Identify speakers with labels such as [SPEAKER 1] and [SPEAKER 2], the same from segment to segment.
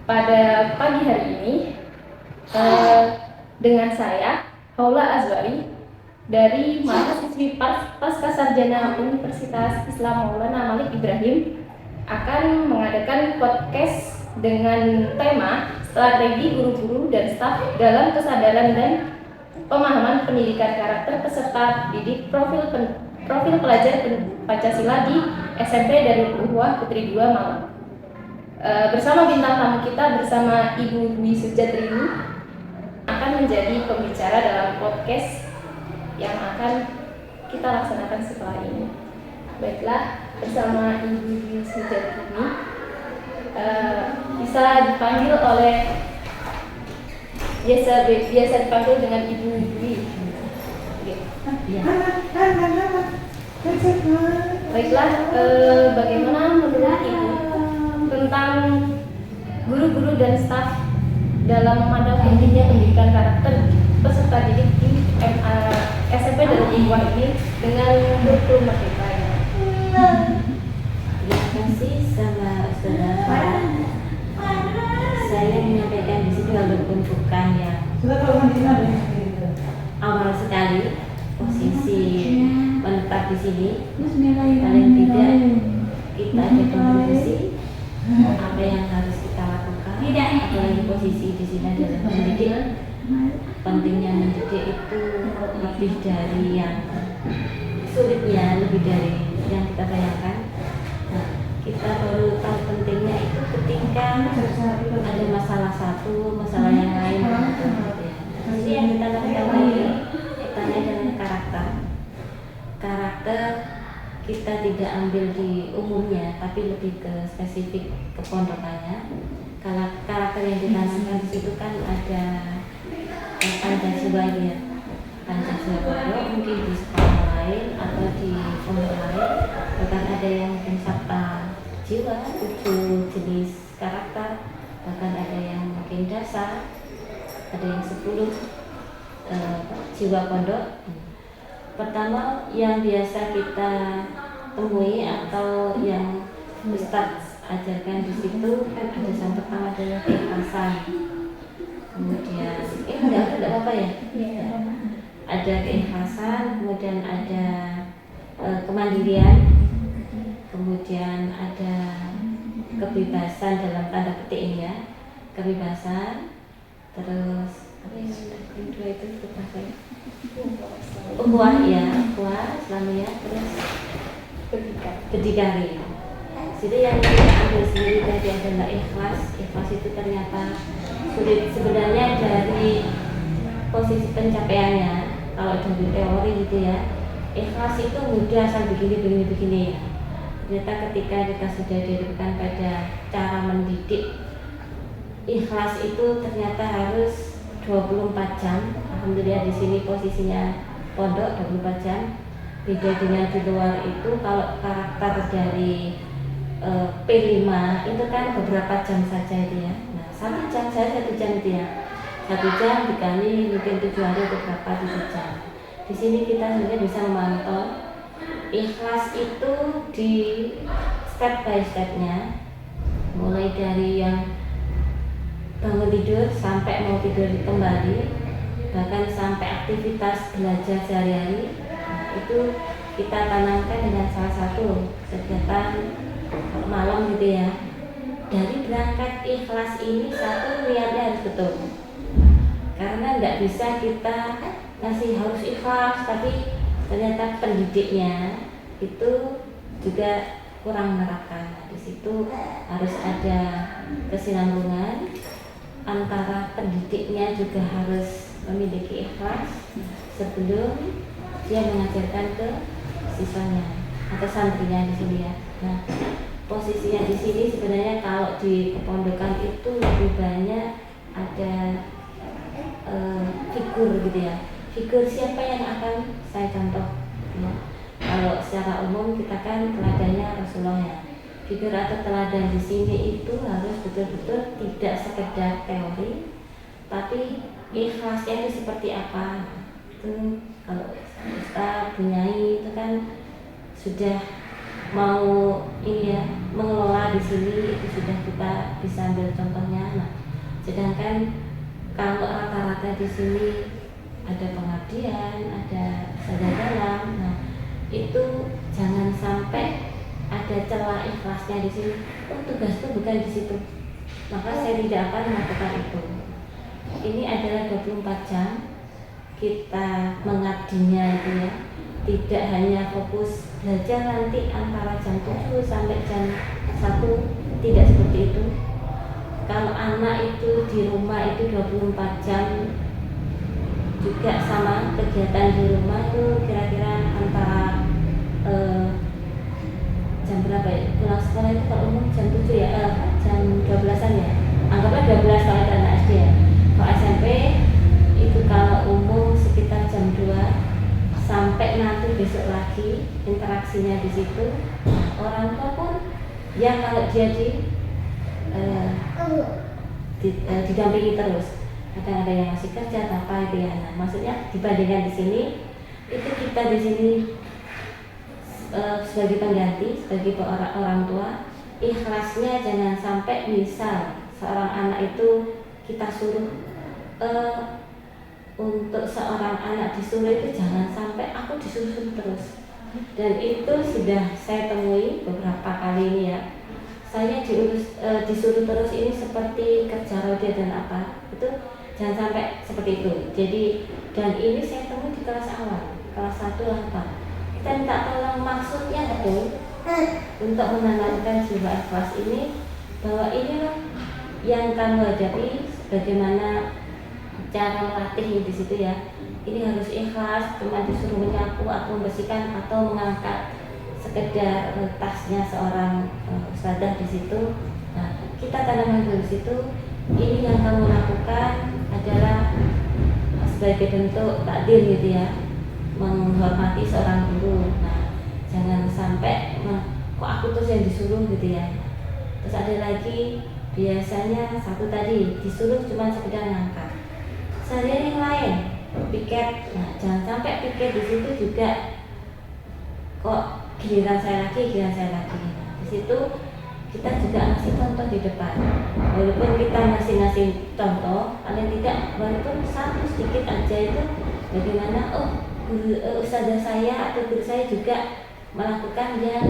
[SPEAKER 1] Pada pagi hari ini dengan saya Haula Azwari dari mahasiswi Pascasarjana Universitas Islam Maulana Malik Ibrahim akan mengadakan podcast dengan tema strategi guru-guru dan staf dalam kesadaran dan pemahaman pendidikan karakter peserta didik profil pelajar Pancasila di SMP Darul Uhwah Putri 2 Malang. Bersama bintang tamu kita bersama Ibu Dwi Sujatrini akan menjadi pembicara dalam podcast yang akan kita laksanakan setelah ini. Baiklah, bersama Ibu Dwi Sujatrini bisa dipanggil oleh biasa dipanggil dengan Ibu Dwi. Baiklah, bagaimana menurut Ibu tentang guru-guru dan staf dalam memandang pentingnya pendidikan karakter peserta didik di SMP Darul Uhwah ini dengan kurikulum merdeka ini?
[SPEAKER 2] Terima kasih sama saudara. Saya menyampaikan di sini walaupun bukan yang awal sekali posisi menetap di sini, paling tidak kita ada kontribusi apa yang harus kita lakukan. Apalagi posisi di sini adalah mendidik. Pentingnya mendidik itu lebih dari yang sulitnya, lebih dari yang kita bayangkan. Nah, kita baru tahu pentingnya itu ketika ada masalah satu, masalah yang lain. Jadi yang kita lakukan lagi, kita dengan karakter. Karakter kita tidak ambil di umumnya, tapi lebih ke spesifik kepondokannya. Karakter yang ditanamkan di situ kan ada Pancasila ya, Pancasila pondok mungkin di sekolah lain atau di pondok lain, bahkan ada yang mungkin sabta jiwa, 7 jenis karakter, bahkan ada yang mungkin dasar, ada yang 10 jiwa pondok. Pertama yang biasa kita temui atau yang Ustadz ajarkan di situ ada yang pertama adalah keikhlasan. Kemudian enggak apa-apa ya. Ada keikhlasan, kemudian ada kemandirian, kemudian ada kebebasan dalam tanda petik ini ya, kebebasan, terus apa yang kedua itu kebebasan, ukhuwah ya, ukhuwah Islamiyah, terus berdikari. Jadi yang kita ambil sendiri tadi adalah ikhlas. Ikhlas itu ternyata sulit sebenarnya dari posisi pencapaiannya. Kalau dari teori gitu ya, ikhlas itu mudah asal begini ya. Ternyata ketika kita sudah dihadapkan pada cara mendidik, ikhlas itu ternyata harus 24 jam. Alhamdulillah di sini posisinya pondok 24 jam. Beda dengan di luar itu, kalau karakter dari P5 itu kan beberapa jam saja itu ya. Nah, 1 jam saya 1 jam itu ya. 1 jam dikali mungkin 7 hari atau berapa 7 jam. Di sini kita sebenarnya bisa memantau ikhlas itu di step by stepnya, mulai dari yang bangun tidur sampai mau tidur kembali, bahkan sampai aktivitas belajar sehari-hari. Nah, itu kita tanamkan dengan salah satu kegiatan malam gitu ya. Dari berangkat ikhlas ini satu niatnya harus betul, karena tidak bisa kita ngasih harus ikhlas tapi ternyata pendidiknya itu juga kurang menerapkan. Nah, di situ harus ada kesinambungan antara pendidiknya juga harus memiliki ikhlas sebelum dia mengajarkan ke siswanya atau santrinya di sini ya. Nah, posisinya di sini sebenarnya kalau di kepondokan itu lebih banyak ada figur gitu ya. Figur siapa yang akan saya contoh ya. Kalau secara umum kita kan teladannya Rasulullah ya. Figur atau teladan di sini itu harus betul-betul tidak sekedar teori, tapi ikhlasnya itu seperti apa. Itu kalau Ustaz Bunyai itu kan sudah mau ini ya, mengelola di sini itu sudah kita bisa ambil contohnya. Nah, sedangkan kalau rata-rata di sini ada pengabdian, ada sadar dalam, nah itu jangan sampai ada celah ikhlasnya di sini. Oh, tugasku bukan di situ, maka saya tidak akan melakukan itu. Ini adalah 24 jam kita mengabdinya itu ya. Tidak hanya fokus belajar nanti antara jam 7 sampai jam 1, tidak seperti itu. Kalau anak itu di rumah itu 24 jam juga sama kegiatan di rumah itu kira-kira antara jam berapa ya? Pulang sekolah itu kalau umum jam 7 ya, jam 12-an ya. Anggaplah 12 kalau ada anak SD ya. Kalau SMP itu kalau umum sekitar jam 2 sampai nanti besok lagi interaksinya di situ. Orang tua pun yang kalau dia didampingi terus. Kadang ada yang masih kerja apa itu ya. Nah, maksudnya dibandingkan di sini itu kita di sini sebagai pengganti, sebagai orang tua, ikhlasnya jangan sampai misal seorang anak itu kita suruh untuk seorang anak disuruh itu jangan sampai aku disuruh terus. Dan itu sudah saya temui beberapa kali ini ya. Saya disuruh terus ini seperti kerja roda dan apa itu jangan sampai seperti itu. Jadi dan ini saya temui di kelas awal, kelas 1 lah apa. Kita minta tolong maksudnya betul untuk menanamkan jiwa ikhlas ini bahwa inilah yang kamu hadapi, bagaimana cara melatih di situ ya. Ini harus ikhlas, cuma disuruh menyapu atau membersihkan atau mengangkat sekedar tasnya seorang ustadzah di situ. Nah, kita tanamkan di situ. Ini yang kamu lakukan adalah sebagai bentuk takdir gitu ya, menghormati seorang guru. Nah, jangan sampai kok aku terus yang disuruh gitu ya. Terus ada lagi biasanya satu tadi disuruh cuma sekedar ngangkat. Seharian yang lain piket, nah jangan sampai piket di situ juga kok giliran saya lagi. Nah, di situ kita juga ngasih contoh di depan. Walaupun kita masih ngasih contoh, paling tidak walaupun satu sedikit aja itu bagaimana ustazah saya atau guru saya juga melakukan yang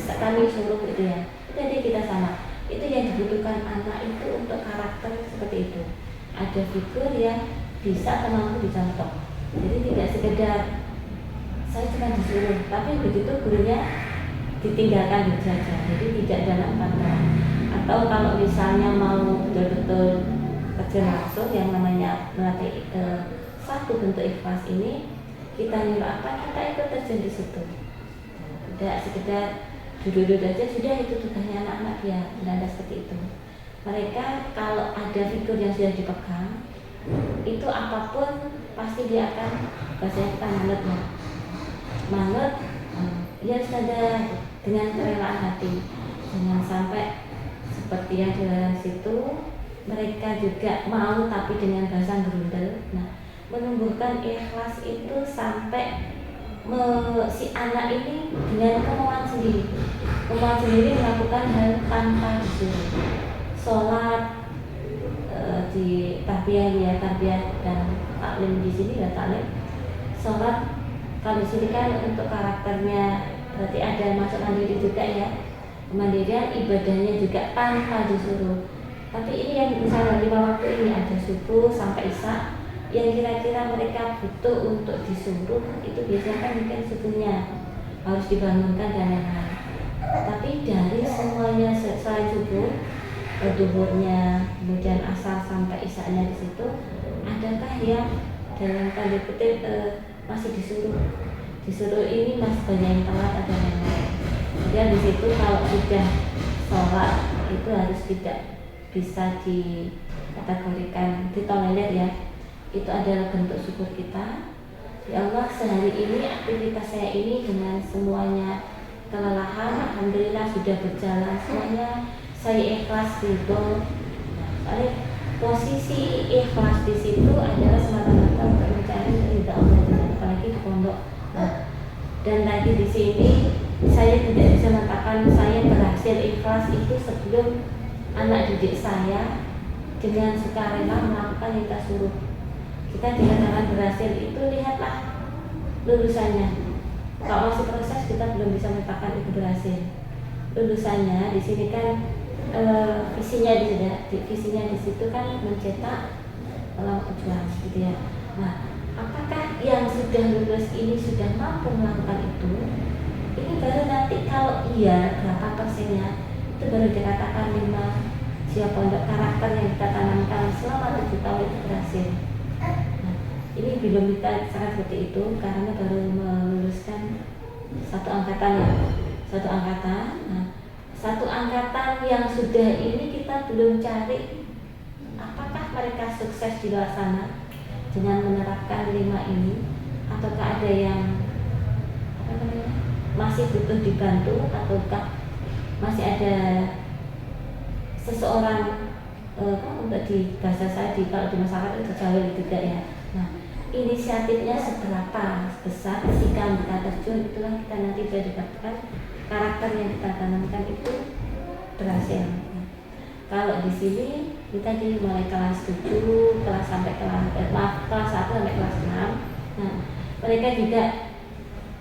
[SPEAKER 2] kami suruh gitu ya. Jadi kita sama. Itu yang dibutuhkan anak itu untuk karakter seperti itu. Ada figur yang bisa mampu dicontoh. Jadi tidak sekedar saya cuma disuruh, tapi begitu gurunya ditinggalkan saja. Jadi tidak dalam kantor. Atau kalau misalnya mau betul-betul kerja langsung yang namanya melatih satu bentuk ikhlas ini, kita nyuruh apa kita ikut terjun di situ. Tidak sekedar duduk-duduk aja sudah, itu tugasnya anak-anak ya. Tidak seperti itu. Mereka kalau ada figur yang sudah dipegang, itu apapun pasti dia akan bahasanya kita manut ya sudah dengan kerelaan hati. Jangan sampai seperti yang di situ mereka juga mau tapi dengan bahasa gerundel. Nah, menumbuhkan ikhlas itu sampai si anak ini dengan kemauan sendiri melakukan hal tanpa disuruh. Sholat di tarbiyah dan taklim di sini ya taklim. Sholat kalau di sini kan untuk karakternya berarti ada masuk mandiri juga ya. Kemandirian ibadahnya juga tanpa disuruh. Tapi ini yang misalnya 5 waktu ini ada subuh sampai isya, yang kira-kira mereka butuh untuk disuruh itu biasanya kan mungkin subuhnya harus dibangunkan dan lain-lain. Tapi dari semuanya selain subuh, duhurnya, kemudian asar sampai isyanya di situ, adakah yang dalam tanda kutip masih disuruh? Disuruh ini masih banyak yang telat, ada yang lain. Kemudian di situ kalau sudah sholat itu harus tidak bisa dikategorikan ditolerir ya. Itu adalah bentuk syukur kita. Ya Allah, sehari ini aktivitas saya ini dengan semuanya kelelahan, alhamdulillah sudah berjalan semuanya. Saya ikhlas ridho. Nah, posisi ikhlas di situ adalah semata-mata untuk mencari ridho Allah, apalagi di pondok. Nah, dan lagi di sini saya tidak bisa mengatakan saya berhasil berhasil ikhlas itu sebelum anak didik saya dengan sukarela melakukan yang kita suruh. Kita dikatakan berhasil itu lihatlah lulusannya. Kalau masih proses kita belum bisa mengatakan itu berhasil. Lulusannya di sini kan visinya visinya di situ kan mencetak orang pejuang gitu ya. Nah, apakah yang sudah lulus ini sudah mampu melakukan itu? Ini baru nanti kalau iya berapa persennya itu baru dikatakan 5 jiwa pondok karakter yang kita tanamkan selama 7 tahun itu berhasil. Nah, ini belum kita sangat seperti itu karena baru meluluskan satu angkatan ya, satu angkatan. Nah, satu angkatan yang sudah ini kita belum cari apakah mereka sukses di luar sana dengan menerapkan 5 ini ataukah ada yang masih butuh dibantu ataukah masih ada seseorang untuk di bahasa saya kalau di masyarakat itu jauh juga ya. Nah, inisiatifnya seberapa besar ketika kita terjun itulah kita nanti bisa dikatakan karakter yang kita tanamkan itu berhasil. Kalau di sini kita mulai kelas 7, kelas sampai kelas 1 sampai kelas 6. Nah, mereka juga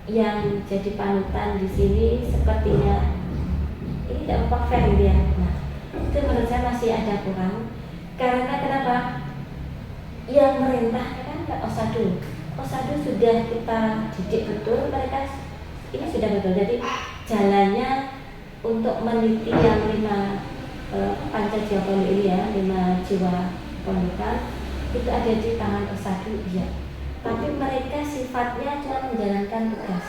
[SPEAKER 2] yang jadi panutan di sini sepertinya ini tidak perfect dia. Nah, itu menurut saya masih ada kurang. Karena kenapa? Yang merintah kan Osadu sudah kita didik betul, mereka ini sudah betul. Jadi jalannya untuk meneliti yang 5 panca jiwa pondok ini ya, 5 jiwa pondokan itu ada di tangan Osadu ya. Tapi mereka sifatnya cuma menjalankan tugas.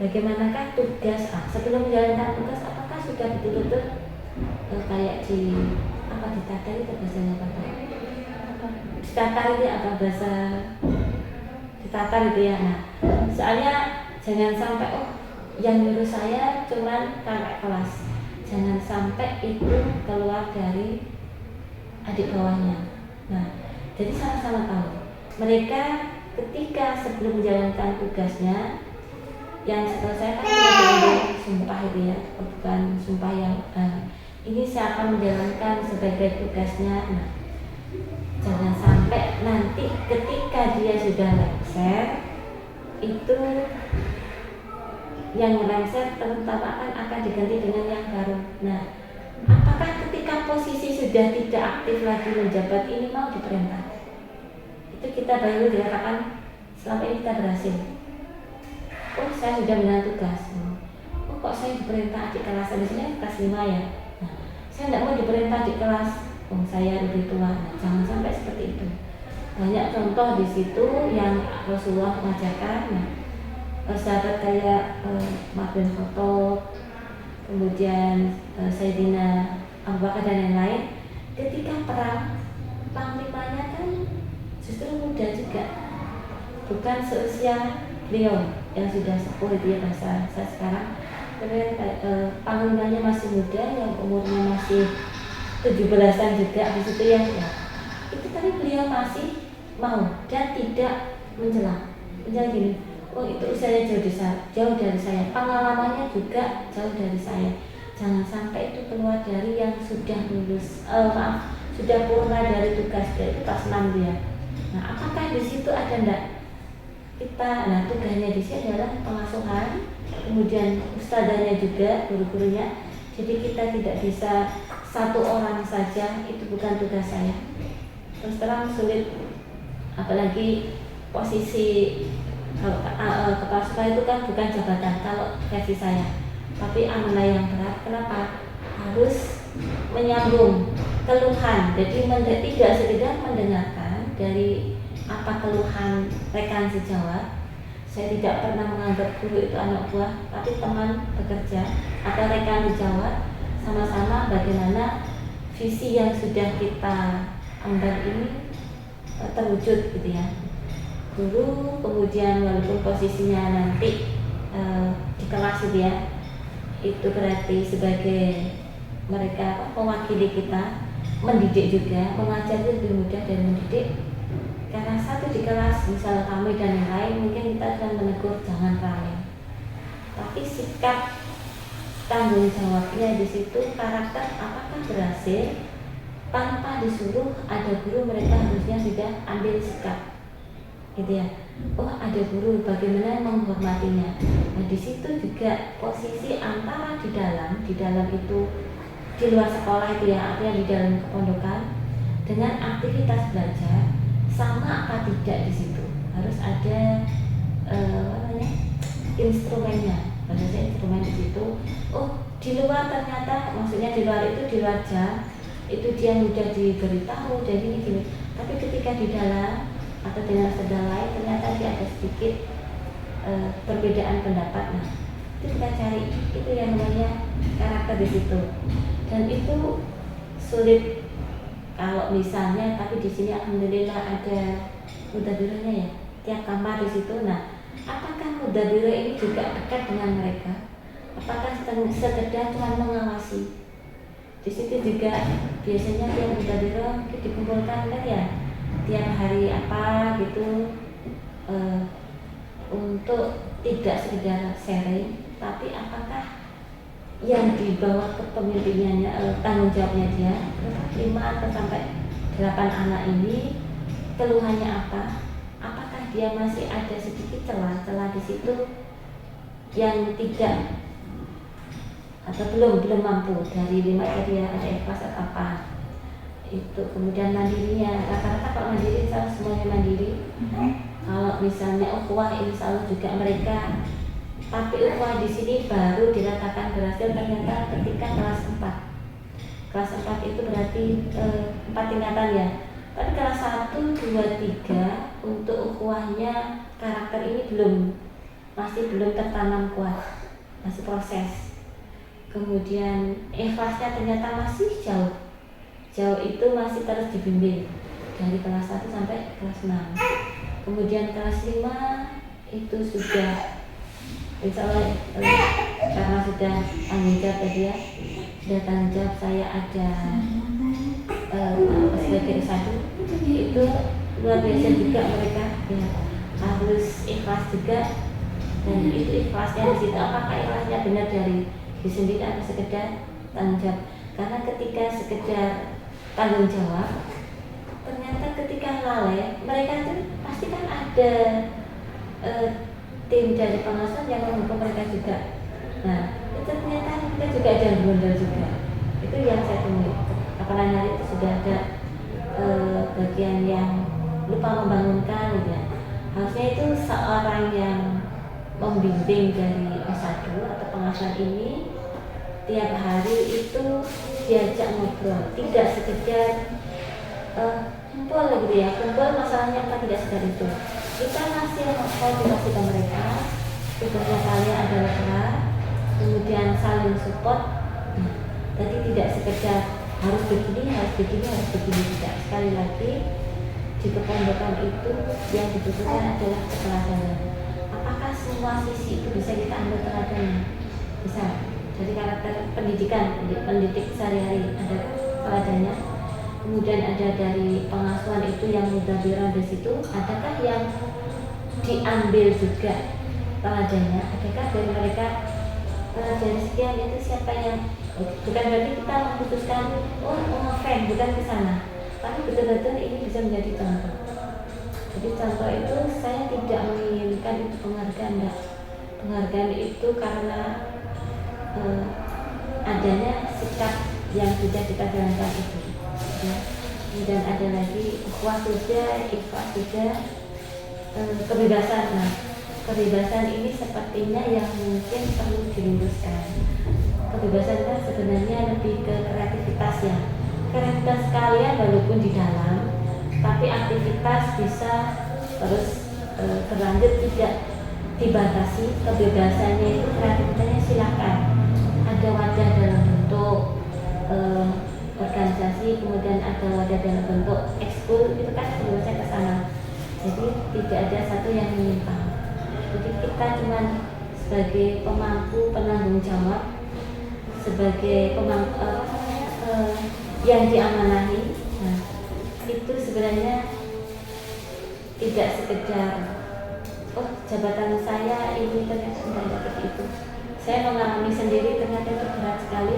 [SPEAKER 2] Bagaimanakah tugas sebelum menjalankan tugas apakah sudah betul-betul kayak di apa ditatar itu bahasanya apa? Ditatar itu apa bahasa ditatar itu ya. Nah, soalnya jangan sampai yang nyuruh saya cuman kakak kelas. Jangan sampai itu keluar dari adik bawahnya. Nah, jadi sama-sama tahu. Mereka ketika sebelum menjalankan tugasnya, yang setahu saya kan sudah sumpah itu ya, bukan sumpah yang ini saya akan menjalankan sebagai tugasnya. Nah, jangan sampai nanti ketika dia sudah lengser itu yang lengser terutama akan diganti dengan yang baru. Nah, apakah ketika posisi sudah tidak aktif lagi menjabat ini mau diperintah? Itu kita baru dikatakan selama ini kita berhasil. Saya sudah menjalankan tugas. Kok saya diperintah adik kelas biasanya kelas 5 ya. Nah, saya tidak mau diperintah adik kelas. Saya lebih tua. Nah, jangan sampai seperti itu. Banyak contoh di situ yang Rasulullah mengajarkan. Nah, sahabat kayak Ma'bin Khattab, kemudian Sayyidina Abu Bakar dan yang lain, ketika perang panglimanya kan justru muda juga, bukan seusia beliau yang sudah sepuh itu ya bahasa saya sekarang. Kemudian panglimanya masih muda, yang umurnya masih 17-an juga di situ ya. Itu tapi beliau masih mau dan tidak menjelang gini. Itu usianya jauh dari saya, pengalamannya juga jauh dari saya. Jangan sampai itu keluar dari yang sudah lulus, sudah purna dari tugas dia itu kelas 6 dia. Nah, apakah di situ ada enggak kita? Nah, tugasnya di sini adalah pengasuhan, kemudian ustadzanya juga, guru-gurunya. Jadi kita tidak bisa satu orang saja, itu bukan tugas saya. Terus terang sulit, apalagi posisi kepala sekolah itu kan bukan jabatan kalau versi saya, tapi amanah yang berat. Kenapa? Harus menyambung keluhan. Jadi tidak sekedar mendengarkan dari apa keluhan rekan sejawat. Saya tidak pernah menganggap guru itu anak buah, tapi teman bekerja atau rekan sejawat, sama-sama bagaimana visi yang sudah kita ambil ini terwujud gitu ya. Guru kemudian walaupun posisinya nanti di kelas itu ya, itu berarti sebagai mereka mewakili kita, mendidik juga, mengajar itu lebih mudah dari mendidik. Karena satu di kelas, misal kami dan yang lain, mungkin kita akan menegur jangan ramai. Tapi sikap tanggung jawabnya di situ karakter apakah berhasil tanpa disuruh ada guru, mereka harusnya sudah ambil sikap gitu ya. Oh ada guru, bagaimana menghormatinya. Nah di situ juga posisi antara di dalam itu di luar sekolah itu ya, artinya di dalam kepondokan dengan aktivitas belajar sama apa tidak di situ harus ada instrumennya. Pada saya instrumen di situ. Oh di luar ternyata, maksudnya di luar itu, di luar jam itu dia mudah diberitahu jadi ini. Tapi ketika di dalam atau dengan sedang lain ternyata dia ada sedikit perbedaan pendapat. Nah itu kita cari, itu yang namanya karakter di situ. Dan itu sulit kalau misalnya, tapi di sini alhamdulillah ada mudabirahnya ya, tiap kamar di situ. Nah apakah mudabirah ini juga dekat dengan mereka? Apakah sekedar cuma mengawasi? Di situ juga biasanya tiap mudabirah dikumpulkan kan ya, tiap hari apa gitu, untuk tidak sekedar sharing, tapi apakah yang dibawa ke pemimpinannya, tanggung jawabnya dia 5 atau sampai 8 anak ini keluhannya apa? Apakah dia masih ada sedikit celah-celah di situ yang tidak atau belum mampu dari 5 tadi ya, ada ikhlas atau apa itu. Kemudian mandirinya, rata-rata kalau mandiri insya Allah semuanya mandiri. Kalau misalnya ukhuwah insya Allah juga mereka, tapi ukhuwah di sini baru diratakan berhasil ternyata ketika kelas 4. Kelas 4 itu berarti 4 tingkatan ya. Tapi kelas 1, 2, 3 untuk ukhuwahnya karakter ini masih belum tertanam kuat, masih proses. Kemudian ikhlasnya ternyata masih jauh itu masih terus dibimbing dari kelas 1 sampai kelas 6. Kemudian kelas 5 itu sudah insya Allah karena sudah tanggung jawab tadi ya, sudah tanggung jawab saya ada sebagai S1 itu luar biasa juga mereka ya, harus ikhlas juga. Dan itu ikhlasnya di situ, apakah ikhlasnya benar dari diri sendiri atau sekedar tanggung jawab. Karena ketika sekedar tanggung jawab, ternyata ketika lalai mereka itu pasti kan ada tim dari pengawasan yang menghukum mereka juga. Nah itu ternyata kita juga ada yang blunder juga. Itu yang saya temui. Apalagi hari itu sudah ada bagian yang lupa membangunkan gitu ya. Harusnya itu seorang yang membimbing dari S1 atau pengawasan ini tiap hari itu diajak ngobrol, tidak sekedar kumpul gitu ya, kumpul masalahnya apa tidak sekedar itu. Kita ngasih motivasi ke mereka, tugasnya kalian adalah berat, kemudian saling support. Nah, jadi tidak sekedar harus begini, tidak. Sekali lagi di kepondokan itu yang dibutuhkan adalah keteladanan. Apakah semua sisi itu bisa kita ambil teladannya? Bisa. Jadi karakter pendidikan, pendidik sehari-hari ada teladannya. Kemudian ada dari pengasuhan itu yang mudabirah di situ, adakah yang diambil juga teladannya? Adakah dari mereka dari sekian itu siapa yang bukan berarti kita memutuskan ngefan, bukan ke sana, tapi betul-betul ini bisa menjadi contoh. Jadi contoh itu saya tidak menginginkan itu penghargaan, enggak. Penghargaan itu karena adanya sikap yang sudah kita jalankan itu ya. Kemudian ada lagi ukhuwah sudah, ikhlas sudah, kebebasan. Nah kebebasan ini sepertinya yang mungkin perlu diluruskan. Kebebasan kan sebenarnya lebih ke kreativitas ya. Kreativitas kalian walaupun di dalam, tapi aktivitas bisa terus berlanjut, tidak dibatasi. Kebebasannya itu kreativitasnya silakan. Ada wadah dalam bentuk organisasi, kemudian ada wadah dalam bentuk ekskul, itu kan kebebasan ke sana. Jadi tidak ada satu yang menyimpang. Jadi kita cuma sebagai pemangku penanggung jawab, sebagai pemangku yang diamanahi. Nah, itu sebenarnya tidak sekedar jabatan saya ini ternyata tidak seperti itu. saya mengalami sendiri, ternyata itu berat sekali.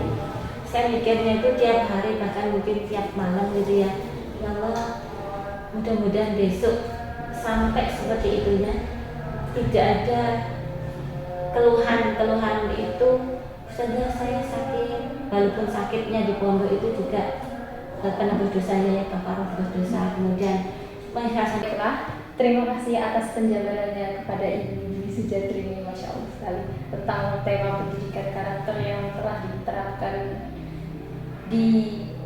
[SPEAKER 2] Saya mikirnya itu tiap hari, bahkan mungkin tiap malam gitu ya. Ya Allah, mudah-mudahan besok sampai seperti itunya, tidak ada keluhan itu. Saja saya sakit, walaupun sakitnya di pondok itu juga penebus dosanya ya, kafaraah berdosa. Kemudian mengikhlaskan.
[SPEAKER 1] Terima kasih atas penjelasannya kepada Ibu Sujatri ini, Masya Allah sekali, tentang tema pendidikan karakter yang telah diterapkan di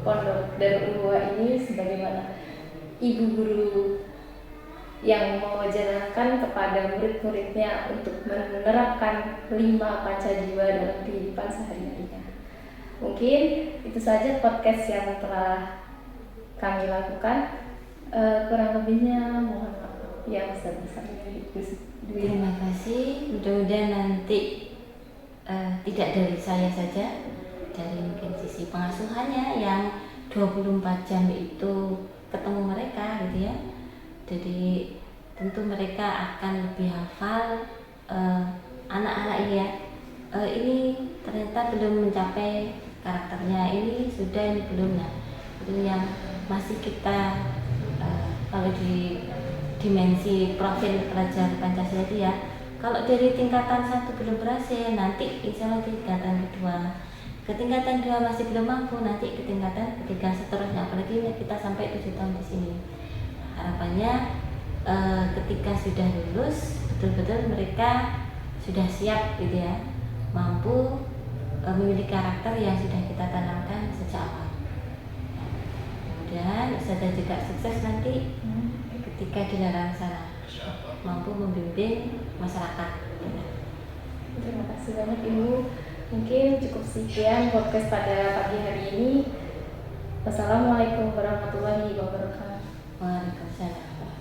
[SPEAKER 1] Pondok Darul Uwa ini, sebagaimana ibu guru yang mewajarkan kepada murid-muridnya untuk menerapkan 5 pancajiwa dalam kehidupan sehari-harinya. Mungkin itu saja podcast yang telah kami lakukan. Kurang lebihnya mohon maaf yang sebesar-besarnya.
[SPEAKER 2] Terima kasih. Mudah-mudahan nanti tidak dari saya saja, dari mungkin sisi pengasuhannya yang 24 jam itu ketemu mereka gitu ya. Jadi tentu mereka akan lebih hafal anak-anak ini ya. Ini ternyata belum mencapai karakternya, ini sudah, ini belum. Nah, itu yang masih kita kalau di dimensi profil pelajar Pancasila itu ya, kalau dari tingkatan 1 belum berhasil, nanti insya Allah tingkatan kedua, ke tingkatan 2 masih belum mampu, nanti ke tingkatan ketiga seterusnya. Apalagi kita sampai 7 tahun di sini. Harapannya ketika sudah lulus, betul-betul mereka sudah siap gitu ya, mampu memiliki karakter yang sudah kita tanamkan sejak awal. Kemudian Ustazah juga sukses nanti ketika di dalam sana mampu membimbing masyarakat.
[SPEAKER 1] Terima kasih banyak Ibu. Mungkin cukup sekian podcast pada pagi hari ini. Wassalamualaikum warahmatullahi wabarakatuh.
[SPEAKER 2] Waalaikumsalam.